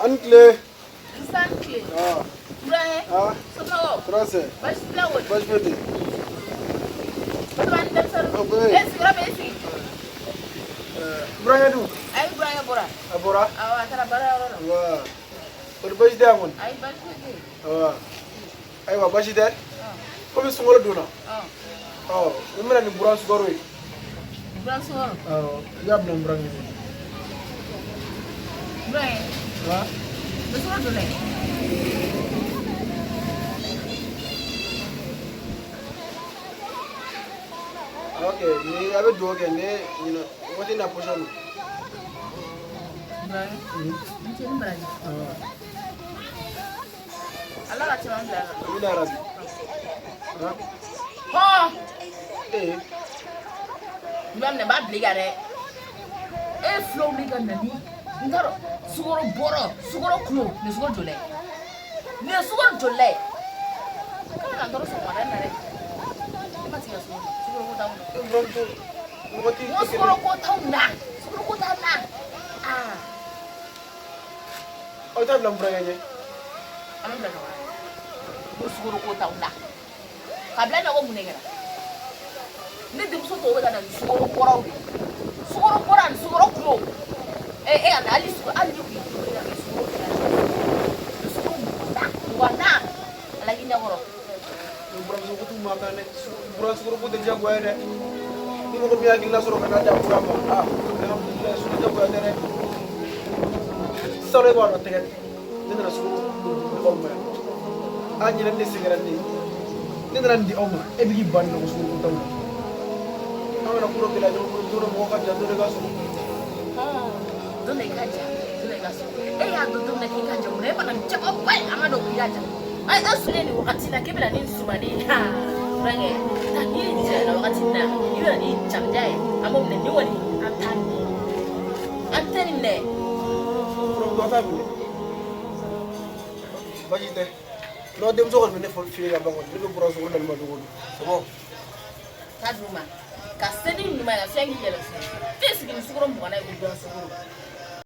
Ancle. Sanke. Ah. Brahe. Ah. Sono. Trase. Bashla wo. Bashbeti. Batman dem sar. Oh, boy. Sigara besi. Brahe du. Ay Brahe bora. Abora. Awa tara bara ro. Wa. Por bash da ngon. Ay bashla. Wa. Ay wa bash da. Ah. Ko bi sungolo duna. Ah. Oh, imra ni buran sugoro yi. Buran sugoro. Oh, jab na buran ni. Brahe. Ha? Besoro dole. Okay, ni abe do ke ne, you know, what in a position. Brahe. Nti ni brahe. Ah. Allah la chama ndala. Ina rabi. Ha? Ha. Eh. Mbam ne ba bliga re. E flow bliga nani. Ngaro sugoro boro, sugoro klo, ne sugoro dole. Ne sugoro dole. Kana ndoro so mara na re. Ma tiya sugoro ko tawo. Bronto. Ngoti. Mo sugoro ko tawo na. Sugoro ko tawo na. Ah. O ta blam buran ye. Am bla na. Mo sugoro ko tawo na. Kabla na ko munegara. Ne dim so to be da sugoro boro. Sugoro boro and sugoro klo. And at least I'll look wana lagi na woro Buran so kutu makane. Buran sugoro ko de jago ay de. Ni mo ko biya gilla soro kana jago ma. Ah, alhamdulillah suru jago ay de. Sore bo no teget. Ni na suru ko ma. Anyi na ni sigarandi. Ni na ndi oma. E bi ban no suru ko taw. Amana kuro bila jo ko duro mo ka jando de gaso. Dole kaja ya do na kikaja mreba na mchapa bai amado kuyaja ai asule ni wakati na kibla ni nsumani ha range na hili je na wakati na yule ni chamjaye amo mne ni wani atani ne From do ta bi. Bajite. No dem so ko ne fo fi ga bango. Ni ko buran so dal ma do. C'est bon. kaduma kasedi nyuma ya shangi jela sisi ni suguro mbona ibu buran suguro